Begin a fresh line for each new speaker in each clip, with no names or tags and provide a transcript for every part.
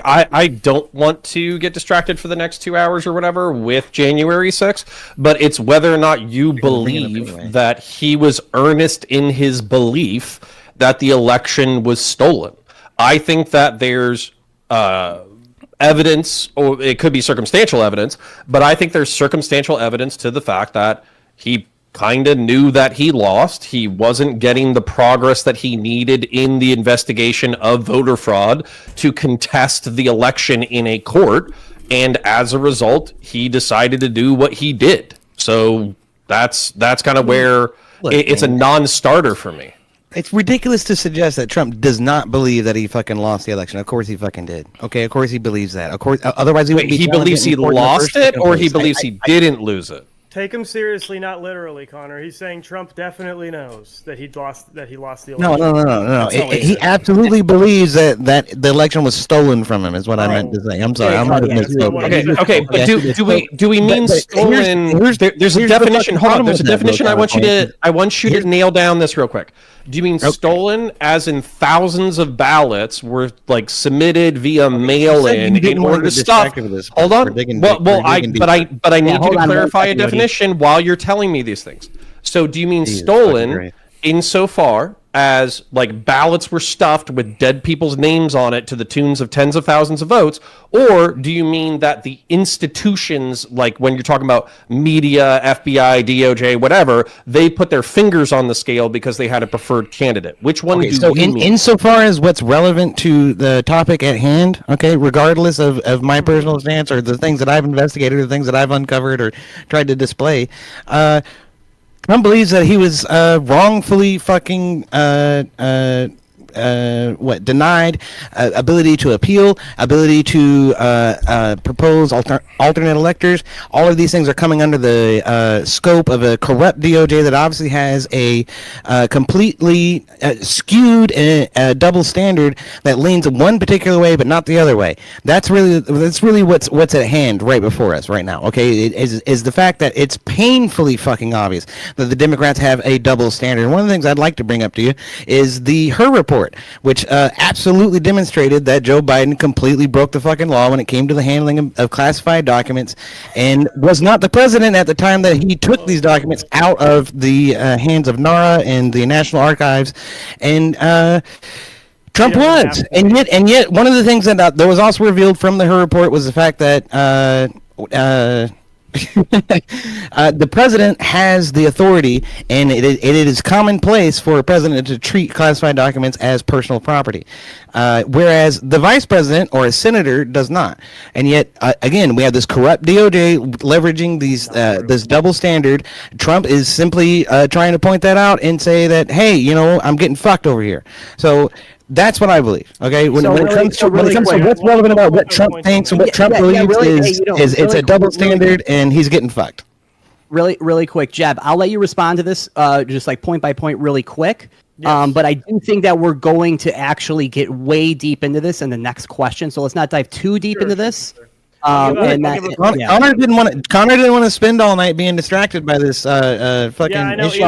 I don't want to get distracted for the next 2 hours or whatever with January 6th, but it's whether or not you believe that he was earnest in his belief that the election was stolen. I think that there's evidence, or it could be circumstantial evidence, but I think there's circumstantial evidence to the fact that he kind of knew that he lost. He wasn't getting the progress that he needed in the investigation of voter fraud to contest the election in a court. And as a result, he decided to do what he did. So that's kind of where it's a non-starter for me.
It's ridiculous to suggest that Trump does not believe that he fucking lost the election. Of course he fucking did. Okay, of course he believes that. Of course, otherwise he wouldn't be.
He believes he lost it, or he believes he didn't lose it.
Take him seriously, not literally, Connor. He's saying Trump definitely knows that he lost the election.
No. He absolutely believes that the election was stolen from him. Is what I meant to say. I'm sorry. I'm not misspoke.
Okay. But do we mean stolen? There's a definition. Hold on. There's a definition. I want you to nail down this real quick. Do you mean stolen, as in thousands of ballots were like submitted via mail-in in order to stuff? Hold on. But I need you to clarify a definition while you're telling me these things. So, do you mean stolen insofar as like ballots were stuffed with dead people's names on it to the tunes of tens of thousands of votes, or do you mean that the institutions, like when you're talking about media, FBI, DOJ, whatever, they put their fingers on the scale because they had a preferred candidate? Which one do you mean?
Insofar as what's relevant to the topic at hand, okay, regardless of my personal stance or the things that I've investigated or the things that I've uncovered or tried to display, Trump believes that he was wrongfully fucking denied ability to appeal, ability to propose alternate electors. All of these things are coming under the scope of a corrupt DOJ that obviously has a completely skewed double standard that leans one particular way but not the other way. That's really what's at hand right before us right now. Okay, it is the fact that it's painfully fucking obvious that the Democrats have a double standard. And one of the things I'd like to bring up to you is the Her report, which absolutely demonstrated that Joe Biden completely broke the fucking law when it came to the handling of classified documents, and was not the president at the time that he took these documents out of the hands of NARA and the National Archives, and Trump was. And yet, one of the things that was also revealed from the Her report was the fact that the president has the authority, and it is commonplace for a president to treat classified documents as personal property, whereas the vice president or a senator does not. And yet, again, we have this corrupt DOJ leveraging this double standard. Trump is simply trying to point that out and say that, hey, I'm getting fucked over here. So that's what I believe. Okay, when it comes to what's relevant about what Trump thinks and what Trump believes is it's a double standard, and he's getting fucked.
Really quick, Jeb, I'll let you respond to this just like point by point really quick. Yes. But I do think that we're going to actually get way deep into this in the next question. So let's not dive too deep into this.
Connor didn't want to spend all night being distracted by this fucking issue.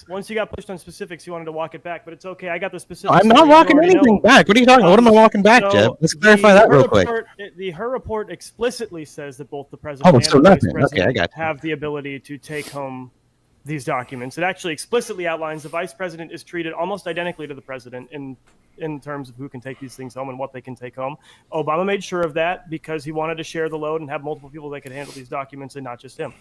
Once you got pushed on specifics, you wanted to walk it back, but it's okay. I got the specifics.
I'm not walking anything back. What are you talking about? What am I walking back, Jeb? Let's clarify that real quick.
The Her report explicitly says that both the president and the vice president have the ability to take home these documents. It actually explicitly outlines the vice president is treated almost identically to the president in terms of who can take these things home and what they can take home. Obama made sure of that because he wanted to share the load and have multiple people that could handle these documents and not just him.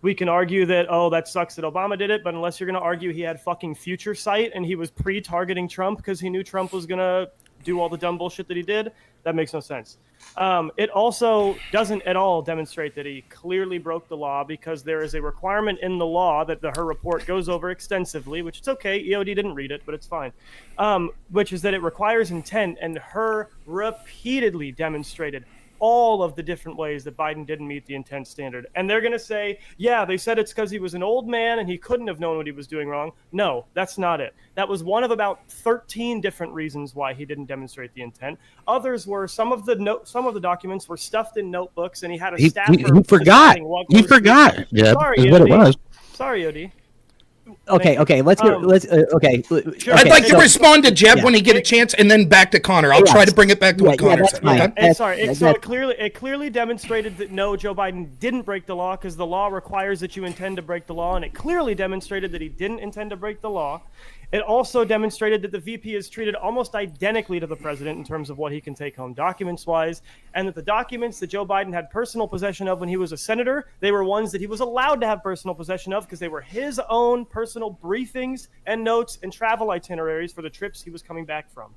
We can argue that, that sucks that Obama did it, but unless you're going to argue he had fucking future sight and he was pre-targeting Trump because he knew Trump was going to do all the dumb bullshit that he did, that makes no sense. It also doesn't at all demonstrate that he clearly broke the law, because there is a requirement in the law that the Her report goes over extensively, which it's okay. EOD didn't read it, but it's fine. Which is that it requires intent, and Her repeatedly demonstrated all of the different ways that Biden didn't meet the intent standard. And they're going to say, yeah, they said it's because he was an old man and he couldn't have known what he was doing wrong. No, that's not it. That was one of about 13 different reasons why he didn't demonstrate the intent. Others were some of the documents were stuffed in notebooks, and he had a staffer.
He forgot. Yeah,
sorry,
is what it was.
Sorry, Odie.
Okay. Let's hear. Okay.
Sure.
I'd like to respond to Jeb when he get a chance, and then back to Connor. I'll try to bring it back to what Connor said.
It clearly demonstrated that no, Joe Biden didn't break the law because the law requires that you intend to break the law, and it clearly demonstrated that he didn't intend to break the law. It also demonstrated that the VP is treated almost identically to the president in terms of what he can take home documents-wise, and that the documents that Joe Biden had personal possession of when he was a senator, they were ones that he was allowed to have personal possession of because they were his own personal briefings and notes and travel itineraries for the trips he was coming back from.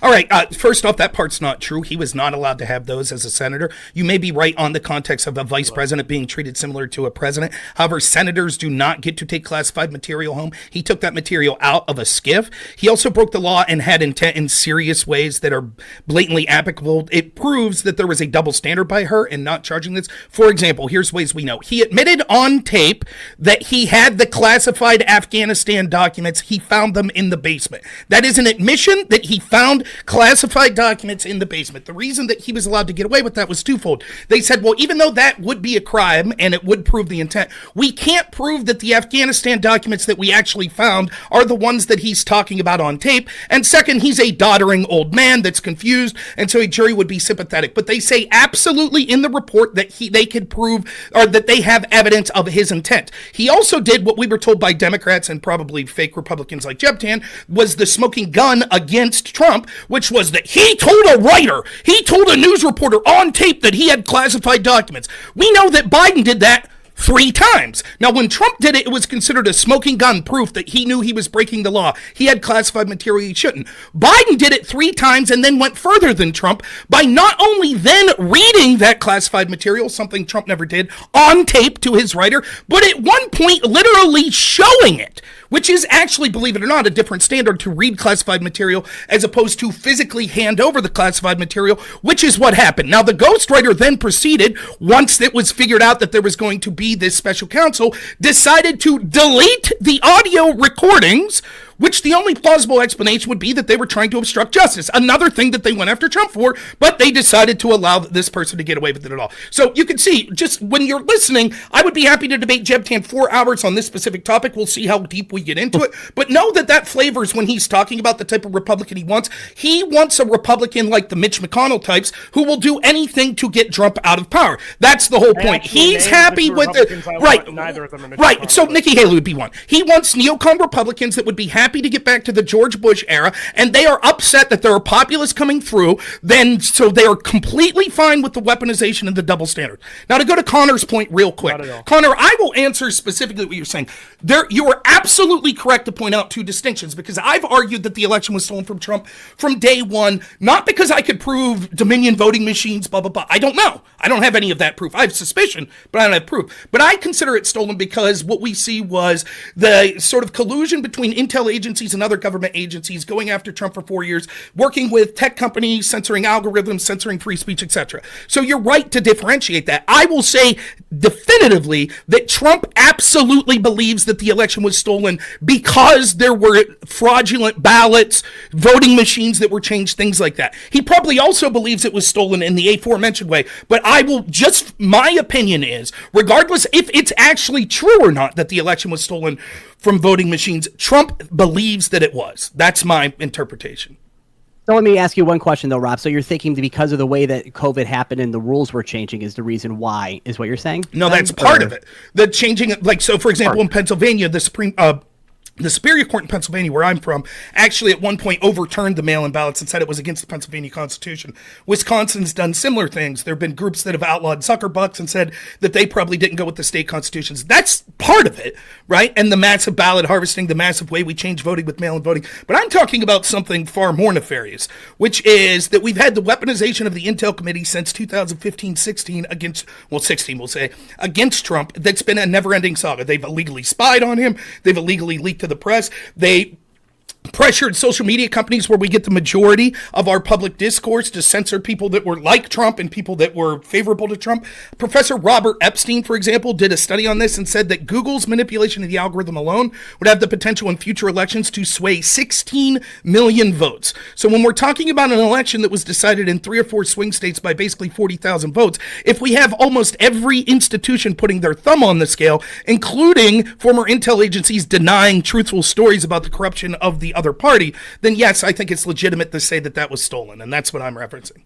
All right. First off, that part's not true. He was not allowed to have those as a senator. You may be right on the context of a vice president being treated similar to a president. However, senators do not get to take classified material home. He took that material out of a SCIF. He also broke the law and had intent in serious ways that are blatantly applicable. It proves that there was a double standard by her in not charging this. For example, here's ways we know. He admitted on tape that he had the classified Afghanistan documents. He found them in the basement. That is an admission that he found classified documents in the basement. The reason that he was allowed to get away with that was twofold. They said, well, even though that would be a crime and it would prove the intent, we can't prove that the Afghanistan documents that we actually found are the ones that he's talking about on tape. And second, he's a doddering old man that's confused, and so a jury would be sympathetic. But they say absolutely in the report that they could prove, or that they have evidence of his intent. He also did what we were told by Democrats and probably fake Republicans like Jeb Tan, was the smoking gun against Trump, which was that he told a writer, he told a news reporter on tape that he had classified documents. We know that Biden did that 3 times. Now, when Trump did it, it was considered a smoking gun, proof that he knew he was breaking the law. He had classified material he shouldn't. Biden did it 3 times and then went further than Trump by not only then reading that classified material, something Trump never did, on tape to his writer, but at one point literally showing it, which is actually, believe it or not, a different standard to read classified material as opposed to physically hand over the classified material, which is what happened. Now, the ghostwriter then proceeded, once it was figured out that there was going to be this special counsel, decided to delete the audio recordings, which the only plausible explanation would be that they were trying to obstruct justice. Another thing that they went after Trump for, but they decided to allow this person to get away with it at all. So you can see, just when you're listening, I would be happy to debate Jeb Tan 4 hours on this specific topic. We'll see how deep we get into it. But know that flavors when he's talking about the type of Republican he wants. He wants a Republican like the Mitch McConnell types who will do anything to get Trump out of power. That's the whole point. He's happy with it. Right. So Nikki Haley would be one. He wants neocon Republicans that would be happy to get back to the George Bush era, and they are upset that there are populists coming through, so they are completely fine with the weaponization and the double standard. Now, to go to Connor's point real quick. Connor, I will answer specifically what you're saying. You are absolutely correct to point out 2 distinctions, because I've argued that the election was stolen from Trump from day one, not because I could prove Dominion voting machines, blah, blah, blah. I don't know. I don't have any of that proof. I have suspicion, but I don't have proof. But I consider it stolen because what we see was the sort of collusion between intel agencies and other government agencies going after Trump for 4 years, working with tech companies, censoring algorithms, censoring free speech, etc. So you're right to differentiate that. I will say definitively that Trump absolutely believes that the election was stolen because there were fraudulent ballots, voting machines that were changed, things like that. He probably also believes it was stolen in the aforementioned way, but my opinion is, regardless if it's actually true or not that the election was stolen from voting machines, Trump believes that it was. That's my interpretation.
So let me ask you one question, though, Rob. So you're thinking that because of the way that COVID happened and the rules were changing is the reason why, is what you're saying?
No, that's part of it. The changing, so for example, in Pennsylvania, the Superior Court in Pennsylvania, where I'm from, actually at one point overturned the mail-in ballots and said it was against the Pennsylvania Constitution. Wisconsin's done similar things. There have been groups that have outlawed sucker bucks and said that they probably didn't go with the state constitutions. That's part of it, right? And the massive ballot harvesting, the massive way we change voting with mail-in voting. But I'm talking about something far more nefarious, which is that we've had the weaponization of the Intel Committee since 2015-16 against Trump. That's been a never-ending saga. They've illegally spied on him. They've illegally leaked to the press. They pressured social media companies where we get the majority of our public discourse to censor people that were like Trump and people that were favorable to Trump. Professor Robert Epstein, for example, did a study on this and said that Google's manipulation of the algorithm alone would have the potential in future elections to sway 16 million votes. So when we're talking about an election that was decided in 3 or 4 swing states by basically 40,000 votes, if we have almost every institution putting their thumb on the scale, including former intel agencies denying truthful stories about the corruption of the other party, then yes, I think it's legitimate to say that that was stolen, and that's what I'm referencing.